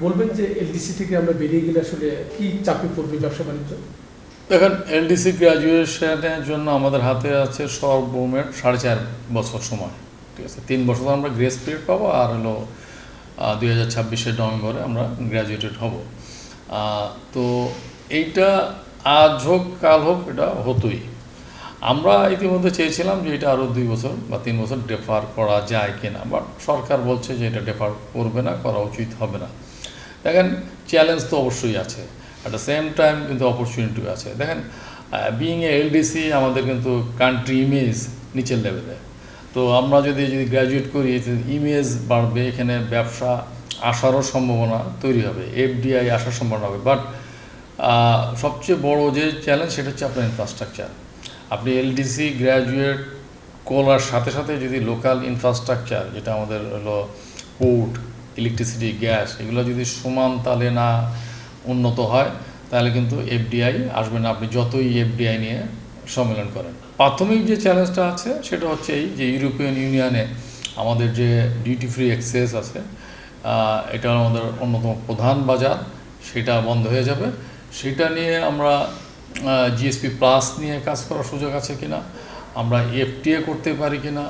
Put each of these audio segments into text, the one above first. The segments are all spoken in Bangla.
বলবেন যে এলডিসি থেকে আমরা বেরিয়ে গেলে আসলে কি চাপে পড়বে ব্যবসা বাণিজ্য? দেখেন, এলডিসি গ্র্যাজুয়েশনের জন্য আমাদের হাতে আছে সর্বমোট 4.5 বছর সময়। ঠিক আছে, 3 বছর আমরা গ্রেস পিরিয়ড পাবো, আর হলো 2026 নভেম্বরে আমরা গ্র্যাজুয়েটেড হব। তো এইটা আজ হোক কাল হোক এটা হতোই। আমরা ইতিমধ্যে চেয়েছিলাম যে এটা আরও 2 বছর বা 3 বছর ডেফার করা যায় কিনা, বাট সরকার বলছে যে এটা ডেফার করবে না, করা উচিত হবে না। দেখেন, চ্যালেঞ্জ তো অবশ্যই আছে, অ্যাট দ্য সেম টাইম কিন্তু অপরচুনিটিও আছে। দেখেন, বিইং এ এলডিসি আমাদের কিন্তু কান্ট্রি ইমেজ নিচের লেভেলে। তো আমরা যদি গ্র্যাজুয়েট করি, ইমেজ বাড়বে, এখানে ব্যবসা আসারও সম্ভাবনা তৈরি হবে, এফডিআই আসার সম্ভাবনা হবে। বাট সবচেয়ে বড় যে চ্যালেঞ্জ সেটা হচ্ছে আপনার ইনফ্রাস্ট্রাকচার। আপনি এলডিসি গ্র্যাজুয়েট করার সাথে সাথে যদি লোকাল ইনফ্রাস্ট্রাকচার, যেটা আমাদের হলো পোর্ট, ইলেকট্রিসিটি, গ্যাস, এগুলো যদি সমান তালে না উন্নত হয়, তাহলে কিন্তু এফডিআই আসবে না, আপনি যতই এফডিআই নিয়ে সম্মেলন করেন। প্রাথমিক যে চ্যালেঞ্জটা আছে সেটা হচ্ছে এই যে ইউরোপিয়ান ইউনিয়নে আমাদের যে ডিউটি ফ্রি অ্যাক্সেস আছে, এটা আমাদের অন্যতম প্রধান বাজার, সেটা বন্ধ হয়ে যাবে। সেটা নিয়ে আমরা জিএসপি প্লাস নিয়ে কাজ করার সুযোগ আছে কিনা, আমরা এফটিএ করতে পারি কিনা,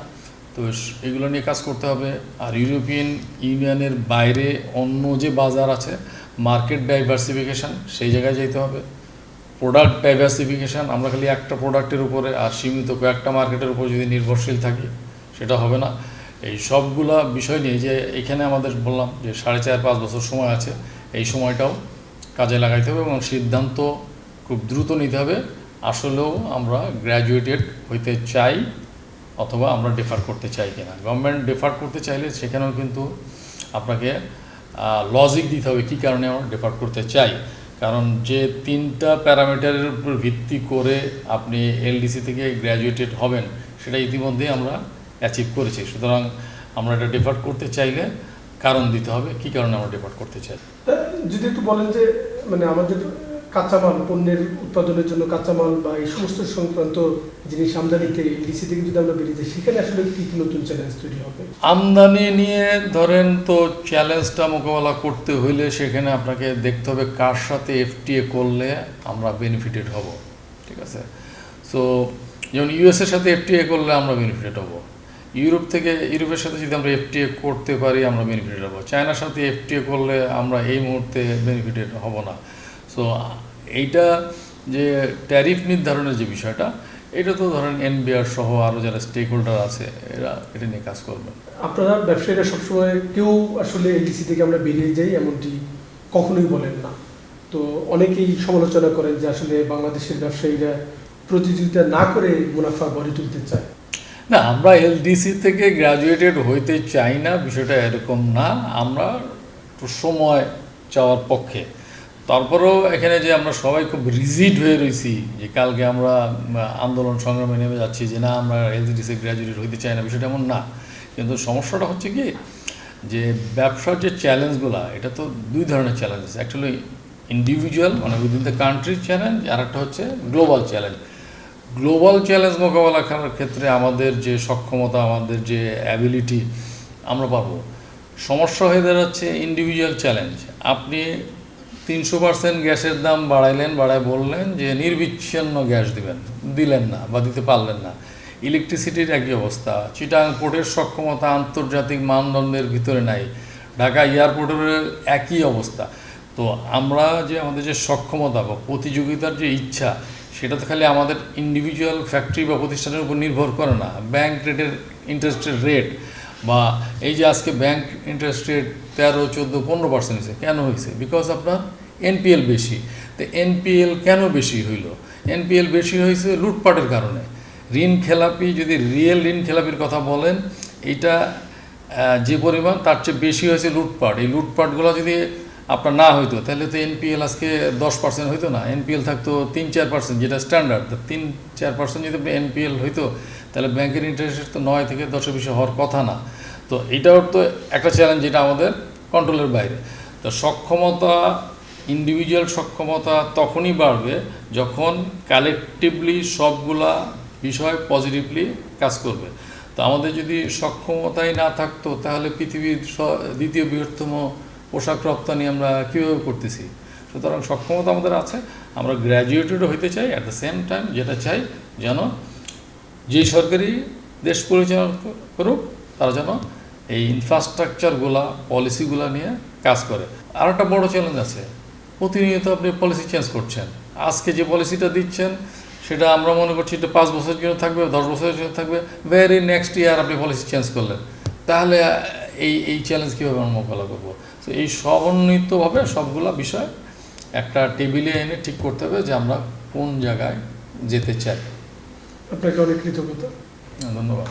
তো এগুলো নিয়ে কাজ করতে হবে। আর ইউরোপিয়ান ইউনিয়নের বাইরে অন্য যে বাজার আছে, মার্কেট ডাইভার্সিফিকেশান, সেই জায়গায় যেতে হবে। প্রোডাক্ট ডাইভার্সিফিকেশান, আমরা খালি একটা প্রোডাক্টের উপরে আর সীমিত কয়েকটা মার্কেটের উপর যদি নির্ভরশীল থাকি, সেটা হবে না। এই সবগুলা বিষয় নিয়ে যে এখানে আমাদের বললাম যে 4.5-5 বছর সময় আছে, এই সময়টাও কাজে লাগাইতে হবে এবং সিদ্ধান্ত খুব দ্রুত নিতে হবে। আসলেও আমরা গ্র্যাজুয়েটেড হইতে চাই অথবা আমরা ডেফার করতে চাই কিনা। গভর্নমেন্ট ডেফার করতে চাইলে সেখানেও কিন্তু আপনাকে লজিক দিতে হবে কী কারণে আমরা ডেফার করতে চাই। কারণ যে 3টা প্যারামিটারের উপর ভিত্তি করে আপনি এলডিসি থেকে গ্র্যাজুয়েটেড হবেন, সেটা ইতিমধ্যেই আমরা অ্যাচিভ করেছি। সুতরাং আমরা এটা ডেফার করতে চাইলে কারণ দিতে হবে কী কারণে আমরা ডেফার করতে চাই। যদি একটু বলেন যে মানে আমাদের কাঁচামাল, পণ্যের উৎপাদনের জন্য কাঁচামাল বা এই সমস্ত সংক্রান্ত জিনিস আমদানিতে এলডিসি থেকে যদি আমরা বেরিয়ে যাই, সেখানে আসলে কি কি নতুন চ্যালেঞ্জ তৈরি হবে? আমদানি নিয়ে ধরেন তো চ্যালেঞ্জটা মোকাবেলা করতে হইলে সেখানে আপনাকে দেখতে হবে কার সাথে এফটিএ করলে আমরা বেনিফিটেড হব। ঠিক আছে, সো যেমন ইউএসের সাথে এফটিএ করলে আমরা বেনিফিটেড হব, ইউরোপের সাথে যদি আমরা এফটিএ করতে পারি আমরা বেনিফিটেড হব, চায়নার সাথে এফটিএ করলে আমরা এই মুহূর্তে বেনিফিটেড হব না। সো এইটা যে ট্যারিফ নির্ধারণের যে বিষয়টা, এটা তো ধরেন এনবিআর সহ আরও যারা স্টেক হোল্ডার আছে এরা এটা নিয়ে কাজ করবেন। আপনারা ব্যবসায়ীরা সবসময় কেউ আসলে এলডিসি থেকে আমরা বেরিয়ে যাই এমনটি কখনোই বলেন না। তো অনেকেই সমালোচনা করেন যে আসলে বাংলাদেশের ব্যবসায়ীরা প্রতিযোগিতা না করে মুনাফা গড়ে তুলতে চায়। না, আমরা এলডিসি থেকে গ্র্যাজুয়েটেড হইতে চাই না, বিষয়টা এরকম না। আমরা একটু সময় চাওয়ার পক্ষে। তারপরেও এখানে যে আমরা সবাই খুব রিজিড হয়ে রয়েছি যে কালকে আমরা আন্দোলন সংগ্রামে নেমে যাচ্ছি যে না আমরা এলডিসি গ্র্যাজুয়েট হইতে চাই না, বিষয়টা এমন না। কিন্তু সমস্যাটা হচ্ছে কি যে ব্যবসার যে চ্যালেঞ্জগুলো, এটা তো 2 ধরনের চ্যালেঞ্জ আছে। অ্যাকচুয়ালি ইন্ডিভিজুয়াল মানে উইদিন দ্য কান্ট্রির চ্যালেঞ্জ, আর একটা হচ্ছে গ্লোবাল চ্যালেঞ্জ। গ্লোবাল চ্যালেঞ্জ মোকাবেলা করার ক্ষেত্রে আমাদের যে সক্ষমতা, আমাদের যে অ্যাবিলিটি আমরা পাবো। সমস্যা হয়ে দাঁড়াচ্ছে ইন্ডিভিজুয়াল চ্যালেঞ্জ। আপনি 300% গ্যাসের দাম বাড়ায় বললেন যে নির্বিচ্ছিন্ন গ্যাস দিলেন না বা দিতে পারলেন না। ইলেকট্রিসিটির একই অবস্থা, চিটাগাং পোর্টের সক্ষমতা আন্তর্জাতিক মানদণ্ডের ভিতরে নাই, ঢাকা এয়ারপোর্টের একই অবস্থা। তো আমরা যে আমাদের যে সক্ষমতা বা প্রতিযোগিতার যে ইচ্ছা, সেটা তো খালি আমাদের ইন্ডিভিজুয়াল ফ্যাক্টরি বা প্রতিষ্ঠানের উপর নির্ভর করে না। ব্যাংক রেটের ইন্টারেস্টের রেট বা এই যে আজকে ব্যাংক ইন্টারেস্ট রেট 13, 14, 15% হয়েছে, কেন হয়েছে? বিকজ আপনার এনপিএল বেশি। তো এনপিএল কেন বেশি হইল? এনপিএল বেশি হয়েছে লুটপাটের কারণে। ঋণ খেলাপি, যদি রিয়েল ঋণ খেলাপির কথা বলেন, এইটা যে পরিমাণ তার চেয়ে বেশি হয়েছে লুটপাট। এই লুটপাটগুলো যদি আপনার না হইতো তাহলে তো এনপিএল আজকে 10% হইতো না, এনপিএল থাকতো 3-4%, যেটা স্ট্যান্ডার্ড। 3-4% যদি এনপিএল হইতো তাহলে ব্যাংকের ইন্টারেস্ট তো 9 থেকে 10-এর বেশি হওয়ার কথা না। তো এইটাও তো একটা চ্যালেঞ্জ, যেটা আমাদের কন্ট্রোলের বাইরে। তো সক্ষমতা, ইন্ডিভিজুয়াল সক্ষমতা তখনই বাড়বে যখন কালেকটিভলি সবগুলা বিষয় পজিটিভলি কাজ করবে। তো আমাদের যদি সক্ষমতাই না থাকতো তাহলে পৃথিবীর দ্বিতীয় বৃহত্তম পোশাক রপ্তানি আমরা কীভাবে করতেছি। সুতরাং সক্ষমতা আমাদের আছে, আমরা গ্র্যাজুয়েটেডও হইতে চাই, অ্যাট দ্য সেম টাইম যেটা চাই যেন যেই সরকারি দেশ পরিচালনা করুক তারা যেন এই ইনফ্রাস্ট্রাকচারগুলা পলিসিগুলা নিয়ে কাজ করে। আর একটা বড় চ্যালেঞ্জ আছে, প্রতিনিয়ত আপনি পলিসি চেঞ্জ করছেন। আজকে যে পলিসিটা দিচ্ছেন সেটা আমরা মনে করছি এটা 5 বছরের জন্য থাকবে, 10 বছরের জন্য থাকবে, ভেরি নেক্সট ইয়ার আপনি পলিসি চেঞ্জ করলেন, তাহলে এই চ্যালেঞ্জ কীভাবে আমরা মোকাবেলা করবো? তো এই সমন্বিতভাবে সবগুলা বিষয় একটা টেবিলে এনে ঠিক করতে হবে যে আমরা কোন জায়গায় যেতে চাই। আপনাকে অনেক কৃতজ্ঞতা। ধন্যবাদ।